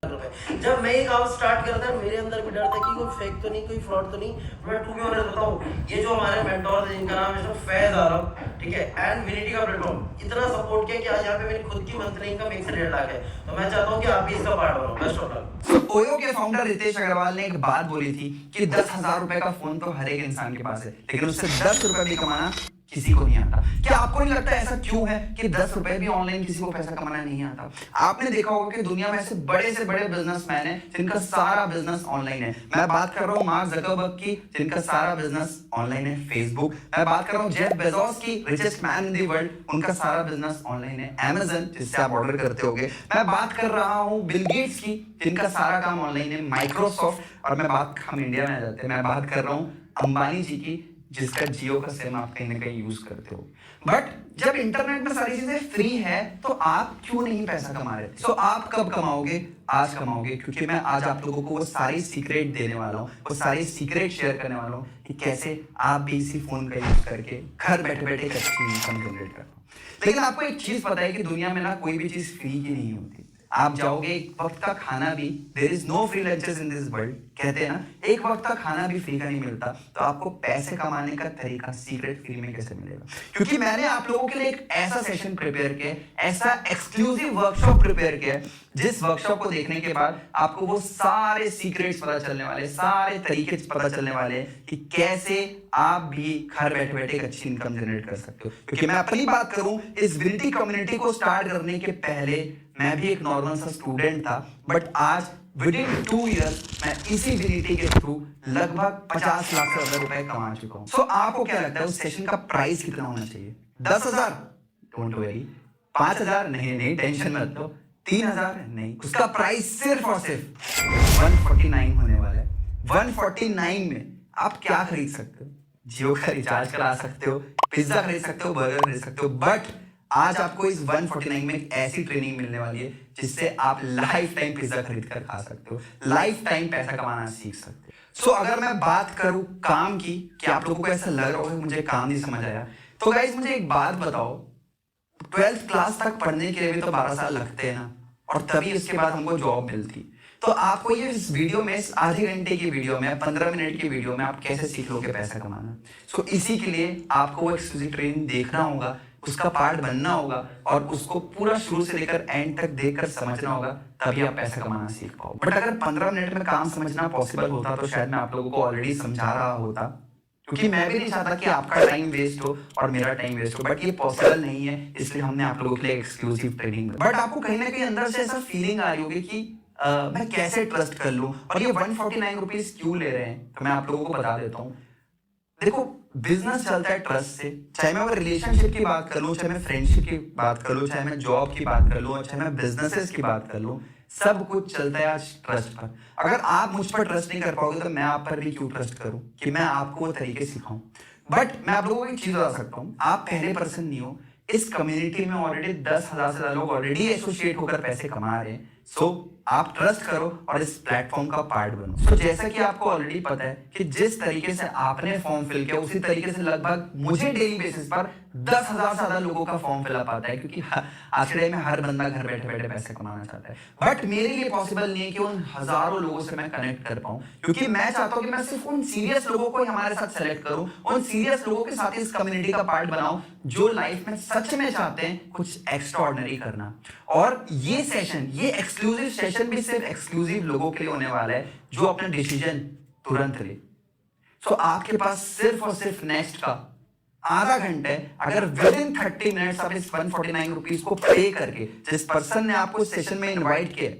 जब मैं ये काम स्टार्ट करता था मेरे अंदर भी डर था कि कोई फेक तो नहीं, कोई फ्रॉड तो नहीं। मैं टू बी ऑनेस्ट बताऊं, ये जो हमारे मेंटोर है जिनका नाम है फैज आलम, ठीक है, एंड विनिटी का प्लेटफॉर्म इतना सपोर्ट किया कि आज यहाँ पे मेरी खुद की मंथली इनकम 1 से 1.5 लाख है। तो मैं चाहता हूँ कि आप भी इसका पार्ट बनो। Best of luck. ओयो के फाउंडर रितेश अग्रवाल ने एक बात बोली थी कि 10,000 रुपए का फोन तो हर एक इंसान के पास है, लेकिन उससे 10 रुपए भी कमाना किसी को नहीं आता। क्या आपको नहीं लगता ऐसा क्यों है कि 10 रुपए भी ऑनलाइन किसी को पैसा कमाना नहीं आता? आपने देखा होगा कि दुनिया में ऐसे बड़े बिजनेसमैन हैं जिनका सारा बिजनेस ऑनलाइन है। मैं बात कर रहा हूँ मार्क ज़करबर्ग की, जिनका सारा बिजनेस ऑनलाइन है। फेसबुक, मैं बात कर रहा हूँ जेफ बेजोस की, richest man in the world, उनका सारा बिजनेस ऑनलाइन है। अमेज़न, जिससे आप ऑर्डर करते होगे। मैं बात कर रहा हूँ बिल गेट्स की, जिनका सारा काम ऑनलाइन है। माइक्रोसॉफ्ट, और हम इंडिया में आ जाते हैं, मैं बात कर रहा हूँ अंबानी जी की, जिसका जियो का सिम आप कहीं ना कहीं यूज करते हो। बट जब इंटरनेट में सारी चीजें फ्री है तो आप क्यों नहीं पैसा कमा रहे? सो आप कब कमाओगे? आज कमाओगे, क्योंकि मैं आज आप लोगों को वो सारी सीक्रेट देने वाला हूँ, वो सारी सीक्रेट शेयर करने वाला हूँ कि कैसे आप भी इसी फोन का यूज करके घर बैठे बैठे एक अच्छी इनकम जनरेट कर पाओ। लेकिन आपको एक चीज पता है कि दुनिया में ना कोई भी चीज फ्री की नहीं होती। आप जाओगे, एक वक्त का खाना भी, there is no free lunches in this world, कहते हैं ना, एक वक्त का खाना भी फ्री का नहीं मिलता। तो आपको पैसे कमाने का तरीका सीक्रेट फ्री में कैसे मिलेगा? क्योंकि मैंने आप लोगों के लिए एक ऐसा सेशन प्रिपेयर किया, ऐसा एक्सक्लूसिव वर्कशॉप प्रिपेयर किया, जिस वर्कशॉप को देखने के बाद आपको वो सारे सीक्रेट्स पता चलने वाले, सारे तरीके पता चलने वाले कि कैसे आप भी घर बैठे बैठे एक अच्छी इनकम जनरेट कर सकते हो। क्योंकि मैं अपनी बात करूं, इस विनिटी कम्युनिटी को स्टार्ट करने के पहले मैं भी एक नॉर्मल सा स्टूडेंट था, बट आज विद इन 2 इयर्स मैं इसी विनिटी के थ्रू लगभग 50 लाख से ज्यादा रुपए कमा चुका हूं। सो आपको क्या लगता है उस सेशन का प्राइस कितना होना चाहिए? 10,000? Don't worry. 5,000? नहीं, टेंशन मत लो। 3,000? नहीं, उसका प्राइस सिर्फ और सिर्फ 149 होने वाला है। 149 में आप क्या खरीद सकते हो? जियो का रिचार्ज करा सकते हो, पिज्जा खरीद सकते हो, बर्गर खरीद सकते हो। बट आज आपको इस 149 में एक ऐसी ट्रेनिंग मिलने वाली है जिससे आप लाइफ टाइम पिज्जा खरीद कर खा सकते हो, लाइफ टाइम पैसा कमाना सीख सकते हो। सो अगर मैं बात करूं काम की, कि आप लोगों को ऐसा लग रहा होगा मुझे काम नहीं समझ आया, तो गाइस मुझे एक बात बताओ, 12th क्लास तक पढ़ने के लिए भी तो 12 साल लगते हैं ना, और तभी उसके बाद हमको जॉब मिलती। तो आपको ये इस वीडियो में, इस आधे घंटे की वीडियो में, 15 मिनट की वीडियो में आप कैसे सीख लोगे पैसा कमाना? सो इसी के लिए आपको वो एक्सक्लूसिव ट्रेनिंग देखना होगा, उसका पार्ट बनना होगा, और उसको पूरा शुरू से लेकर एंड तक देखकर समझना होगा, तभी आप पैसा कमाना सीख पाओ। बट अगर 15 मिनट में काम समझना पॉसिबल होता तो शायद मैं आप लोगों को ऑलरेडी समझा रहा होता, क्योंकि मैं भी नहीं चाहता कि आपका टाइम वेस्ट हो और मेरा टाइम वेस्ट हो। बट ये पॉसिबल नहीं है, इसलिए हमने आप लोगों के लिए एक्सक्लूसिव ट्रेनिंग। बट आपको कहीं ना कहीं अंदर से ऐसा फीलिंग आ रही होगी कि मैं कैसे ट्रस्ट कर लूं, और ये 149 रुपीज क्यों ले रहे हैं? तो मैं आप लोगों को बता देता हूँ। देखो, बिजनेस चलता है ट्रस्ट से। चाहे मैं रिलेशनशिप की बात कर लूं, चाहे मैं फ्रेंडशिप की बात कर लूं, चाहे मैं जॉब की बात कर लूं, चाहे मैं बिजनेसेस की बात कर लूं, सब कुछ चलता है आज ट्रस्ट पर। अगर आप मुझ पर ट्रस्ट नहीं कर पाओगे तो मैं आप पर भी क्यों ट्रस्ट करूं कि मैं आपको वो तरीके सिखाऊं? बट मैं आप लोगों को एक चीज बता सकता हूं, आप पहले पर्सन नहीं हो। इस कम्युनिटी में ऑलरेडी 10,000 से ज्यादा लोग ऑलरेडी एसोसिएट होकर पैसे कमा रहे हैं। सो आप ट्रस्ट करो और इस प्लेटफॉर्म का पार्ट बनो। सो जैसा कि आपको ऑलरेडी पता है कि जिस तरीके से आपने फॉर्म फिल किया, उसी तरीके से लगभग मुझे डेली बेसिस पर 10,000 से ज्यादा लोगों का फॉर्म फिल अप आता है, क्योंकि आज के टाइम में हर बंदा घर बैठे बैठे पैसे कमाना चाहता है। बट मेरे लिए पॉसिबल नहीं है कि उन हजारों लोगों से मैं कनेक्ट कर पाऊं, क्योंकि मैं चाहता हूं कि मैं सिर्फ उन सीरियस लोगों को ही हमारे साथ सेलेक्ट करूं, उन सीरियस लोगों के साथ इस कम्युनिटी का पार्ट बनाऊं, जो लाइफ में सच में चाहते हैं कुछ एक्स्ट्राऑर्डिनरी करना। और ये सेशन, ये एक्सक्लूसिव सेशन भी सिर्फ एक्सक्लूसिव लोगों के लिए होने वाला है जो अपना डिसीजन तुरंत ले। सो आपके पास सिर्फ और सिर्फ नेक्स्ट का आधा घंटे, अगर विद इन 30 मिनट्स आप इस 149 रुपीज को पे करके, जिस पर्सन ने आपको इस सेशन में इनवाइट किया,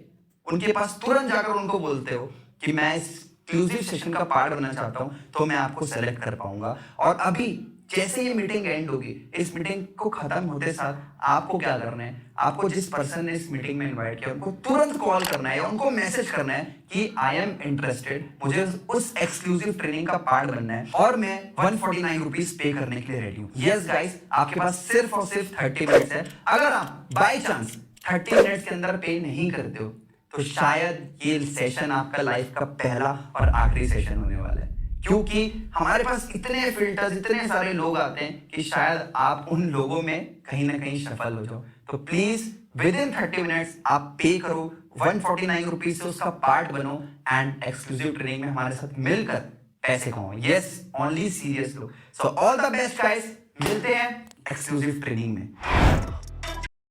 उनके पास तुरंत जाकर उनको बोलते हो कि मैं इस एक्सक्लूसिव सेशन का पार्ट बनना चाहता हूं, तो मैं आपको सेलेक्ट कर पाऊंगा। और अभी जैसे ये मीटिंग एंड होगी, इस मीटिंग को खत्म होते साथ आपको क्या करना है? आपको जिस पर्सन ने इस मीटिंग में इनवाइट किया उनको तुरंत कॉल करना है या उनको मैसेज करना है कि आई एम इंटरेस्टेड, मुझे उस एक्सक्लूसिव ट्रेनिंग का पार्ट बनना है और मैं 149 रुपीज पे करने के लिए रेडी हूँ। यस गाइस, आपके पास सिर्फ और सिर्फ 30 मिनट्स है। अगर आप बाई चांस 30 मिनट्स के अंदर पे नहीं करते हो तो शायद ये सेशन आपका लाइफ का पहला और आखिरी सेशन होने वाला है, क्योंकि हमारे पास इतने फिल्टर्स, इतने सारे लोग आते हैं कि शायद आप उन लोगों में कहीं ना कहीं सफल हो जाओ। तो प्लीज विद इन 30 मिनट्स आप पे करो 149 रुपीज से उसका पार्ट बनो एंड एक्सक्लूसिव ट्रेनिंग में हमारे साथ मिलकर पैसे कमाओ। यस, ओनली सीरियस लोग। So all the best guys, मिलते हैं एक्सक्लूसिव ट्रेनिंग में।